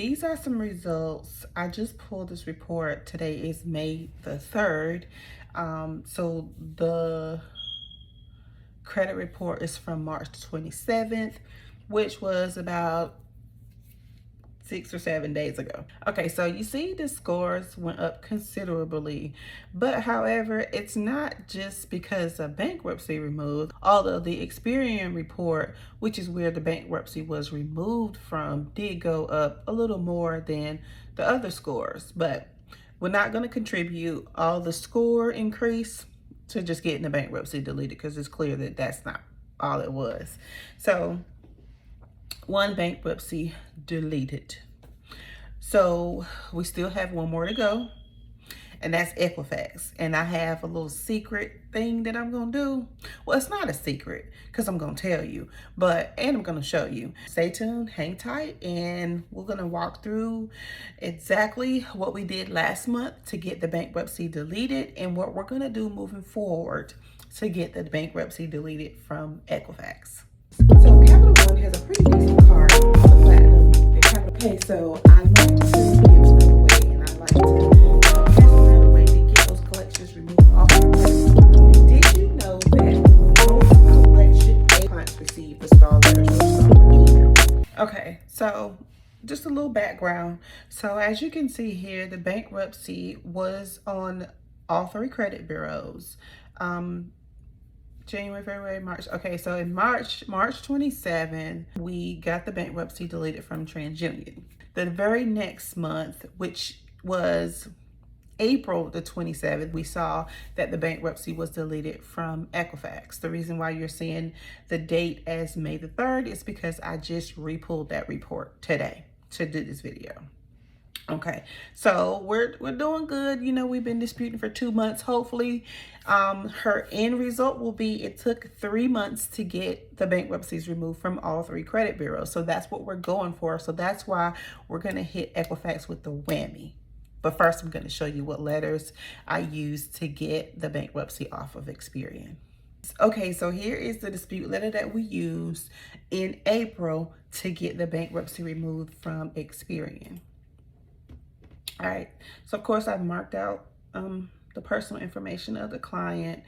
these are some results. I just pulled this report. Today is May the 3rd. So the credit report is from March 27th, which was about 6 or 7 days ago. Okay, so you see the scores went up considerably, but however, it's not just because of bankruptcy removed, although the Experian report, which is where the bankruptcy was removed from, did go up a little more than the other scores, but we're not going to contribute all the score increase to just getting the bankruptcy deleted, because it's clear that that's not all it was. So one bankruptcy deleted. So we still have one more to go, and that's Equifax. And I have a little secret thing that I'm gonna do. Well, it's not a secret because I'm gonna tell you, and I'm gonna show you. Stay tuned, hang tight, and we're gonna walk through exactly what we did last month to get the bankruptcy deleted and what we're gonna do moving forward to get the bankruptcy deleted from Equifax. So Capital One has a pretty decent card on the platinum. Okay, so I like to give stuff away, and I like to pass around away to get those collections removed off your credit. Did you know that most collection clients receive the star letters or star email? Okay, so just a little background. So as you can see here, the bankruptcy was on all 3 credit bureaus. January, February, March. Okay, so in March 27, we got the bankruptcy deleted from TransUnion. The very next month, which was April the 27th, we saw that the bankruptcy was deleted from Equifax. The reason why you're seeing the date as May the 3rd is because I just re-pulled that report today to do this video. Okay, so we're doing good. You know, we've been disputing for 2 months. Hopefully, her end result will be it took 3 months to get the bankruptcies removed from all 3 credit bureaus. So that's what we're going for. So that's why we're going to hit Equifax with the whammy. But first, I'm going to show you what letters I used to get the bankruptcy off of Experian. Okay, so here is the dispute letter that we used in April to get the bankruptcy removed from Experian. All right, so of course I've marked out the personal information of the client,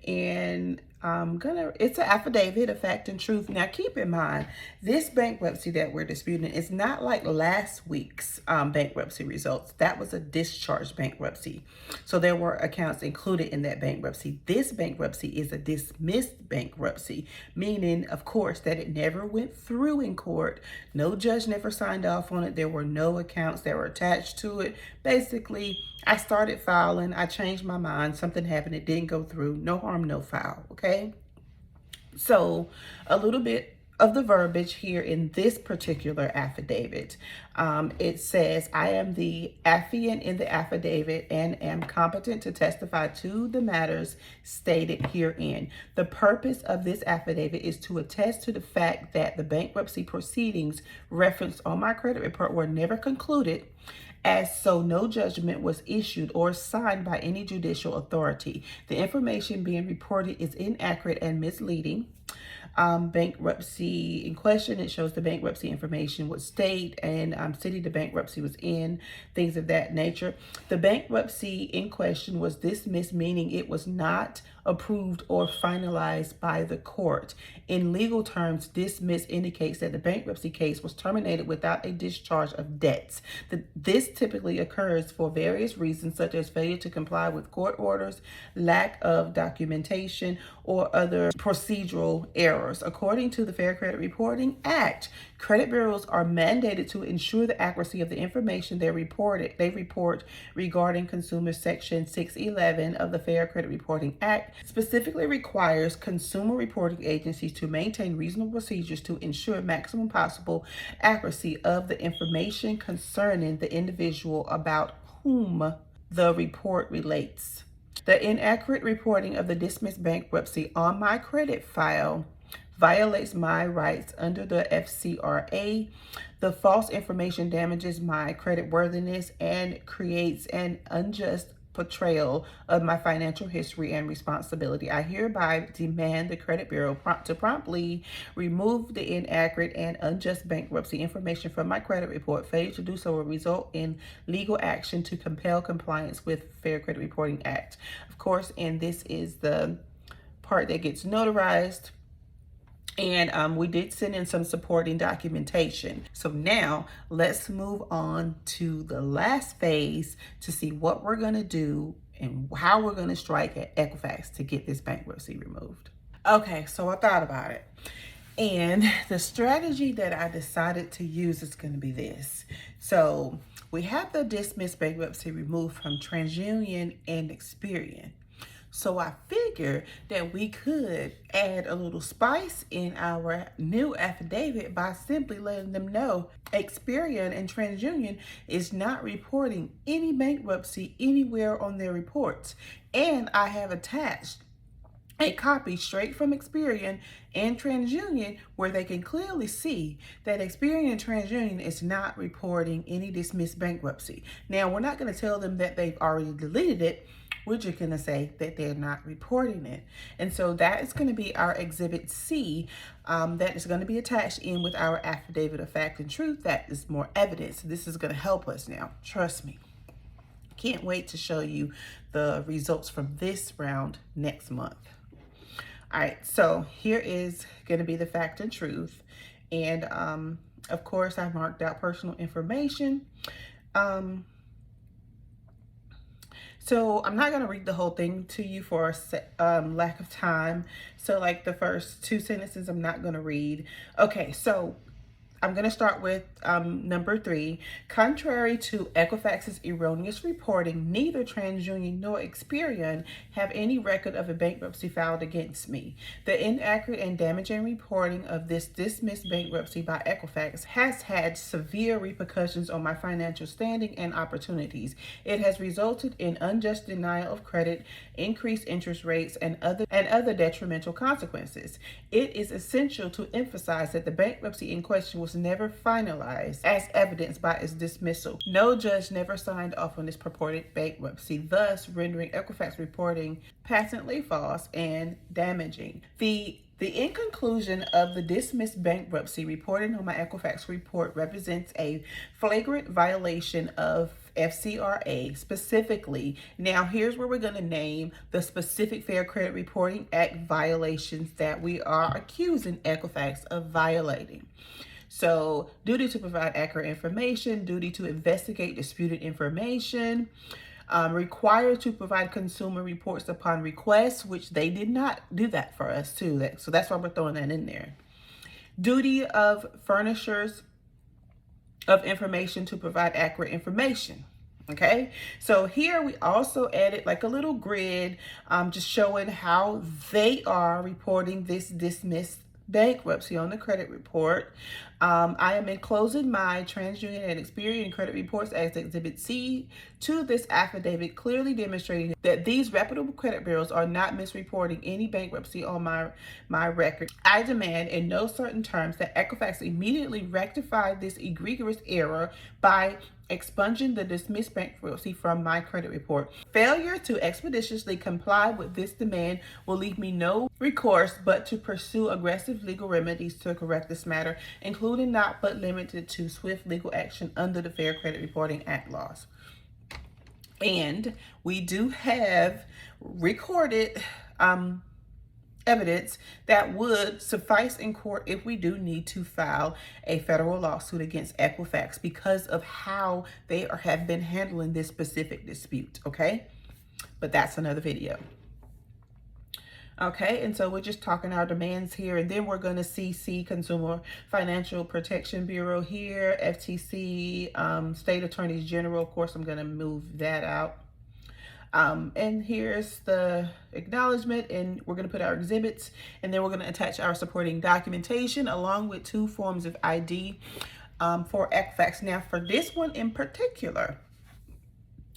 and it's an affidavit of fact and truth. Now keep in mind, this bankruptcy that we're disputing is not like last week's bankruptcy results. That was a discharged bankruptcy. So there were accounts included in that bankruptcy. This bankruptcy is a dismissed bankruptcy, meaning of course that it never went through in court. No judge never signed off on it. There were no accounts that were attached to it. Basically, I started filing, I changed my mind, something happened, it didn't go through, no harm, no foul, okay? So a little bit of the verbiage here in this particular affidavit. It says, I am the affiant in the affidavit and am competent to testify to the matters stated herein. The purpose of this affidavit is to attest to the fact that the bankruptcy proceedings referenced on my credit report were never concluded, as so no judgment was issued or signed by any judicial authority. The information being reported is inaccurate and misleading. Bankruptcy in question, it shows the bankruptcy information, what state and city the bankruptcy was in, things of that nature. The bankruptcy in question was dismissed, meaning it was not approved or finalized by the court. In legal terms, dismissed indicates that the bankruptcy case was terminated without a discharge of debts. This typically occurs for various reasons, such as failure to comply with court orders, lack of documentation, or other procedural errors. According to the Fair Credit Reporting Act, credit bureaus are mandated to ensure the accuracy of the information they report regarding Consumer Section 611 of the Fair Credit Reporting Act specifically requires consumer reporting agencies to maintain reasonable procedures to ensure maximum possible accuracy of the information concerning the individual about whom the report relates. The inaccurate reporting of the dismissed bankruptcy on my credit file violates my rights under the FCRA. The false information damages my creditworthiness and creates an unjust portrayal of my financial history and responsibility. I hereby demand the credit bureau to promptly remove the inaccurate and unjust bankruptcy information from my credit report. Failure to do so will result in legal action to compel compliance with Fair Credit Reporting Act. Of course, and this is the part that gets notarized. And we did send in some supporting documentation. So now let's move on to the last phase to see what we're going to do and how we're going to strike at Equifax to get this bankruptcy removed. Okay, so I thought about it. And the strategy that I decided to use is going to be this. So we have the dismissed bankruptcy removed from TransUnion and Experian. So I figured that we could add a little spice in our new affidavit by simply letting them know Experian and TransUnion is not reporting any bankruptcy anywhere on their reports. And I have attached a copy straight from Experian and TransUnion where they can clearly see that Experian and TransUnion is not reporting any dismissed bankruptcy. Now, we're not going to tell them that they've already deleted it. We're just going to say that they're not reporting it. And so that is going to be our Exhibit C that is going to be attached in with our Affidavit of Fact and Truth. That is more evidence. This is going to help us now. Trust me. Can't wait to show you the results from this round next month. All right, so here is going to be the fact and truth. And of course, I marked out personal information. So I'm not going to read the whole thing to you for lack of time. So like the first two sentences, I'm not going to read. Okay, so I'm going to start with number 3. Contrary to Equifax's erroneous reporting, neither TransUnion nor Experian have any record of a bankruptcy filed against me. The inaccurate and damaging reporting of this dismissed bankruptcy by Equifax has had severe repercussions on my financial standing and opportunities. It has resulted in unjust denial of credit, increased interest rates, and other detrimental consequences. It is essential to emphasize that the bankruptcy in question was never finalized as evidenced by its dismissal. No judge never signed off on this purported bankruptcy, thus rendering Equifax reporting patently false and damaging. The in conclusion of the dismissed bankruptcy reported on my Equifax report represents a flagrant violation of FCRA specifically. Now here's where we're going to name the specific Fair Credit Reporting Act violations that we are accusing Equifax of violating. So duty to provide accurate information, duty to investigate disputed information, required to provide consumer reports upon request, which they did not do that for us too. So that's why we're throwing that in there. Duty of furnishers of information to provide accurate information. Okay, so here we also added like a little grid just showing how they are reporting this dismissed bankruptcy on the credit report. I am enclosing my TransUnion and Experian credit reports as Exhibit C to this affidavit, clearly demonstrating that these reputable credit bureaus are not misreporting any bankruptcy on my record. I demand in no certain terms that Equifax immediately rectify this egregious error by expunging the dismissed bankruptcy from my credit report. Failure to expeditiously comply with this demand will leave me no recourse but to pursue aggressive legal remedies to correct this matter, including not but limited to swift legal action under the Fair Credit Reporting Act laws. And we do have recorded evidence that would suffice in court if we do need to file a federal lawsuit against Equifax because of how they have been handling this specific dispute, okay? But that's another video. Okay, and so we're just talking our demands here, and then we're going to CC Consumer Financial Protection Bureau here, FTC, State Attorneys General. Of course, I'm going to move that out. And here's the acknowledgement, and we're going to put our exhibits, and then we're going to attach our supporting documentation along with 2 forms of ID for Equifax. Now, for this one in particular,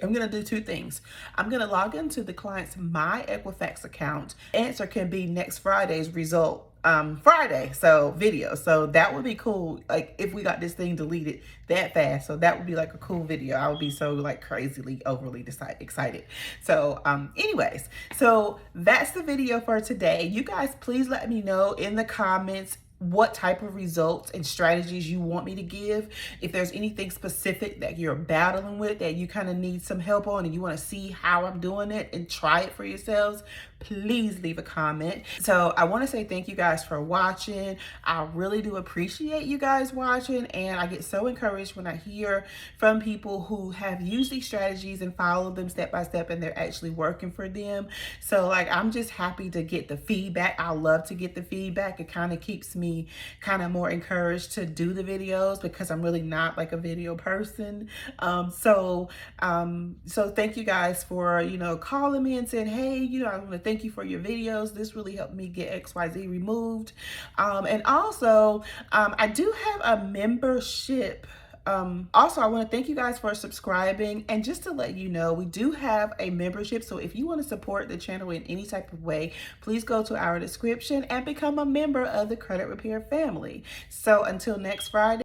I'm going to do 2 things. I'm going to log into the client's My Equifax account. Answer can be next Friday's result Friday, so video. So that would be cool, like if we got this thing deleted that fast. So that would be like a cool video. I would be so like crazily overly excited. So anyways, so that's the video for today. You guys, please let me know in the comments what type of results and strategies you want me to give. If there's anything specific that you're battling with that you kind of need some help on and you want to see how I'm doing it and try it for yourselves, please leave a comment. So I want to say thank you guys for watching. I really do appreciate you guys watching, and I get so encouraged when I hear from people who have used these strategies and followed them step by step and they're actually working for them. So like, I'm just happy to get the feedback. I love to get the feedback. It kind of keeps me kind of more encouraged to do the videos because I'm really not like a video person. So thank you guys for, you know, calling me and saying, hey, you know, I want to thank you for your videos. This really helped me get XYZ removed. And also, I do have a membership. Also, I want to thank you guys for subscribing, and just to let you know, we do have a membership. So if you want to support the channel in any type of way, please go to our description and become a member of the Credit Repair family. So until next Friday.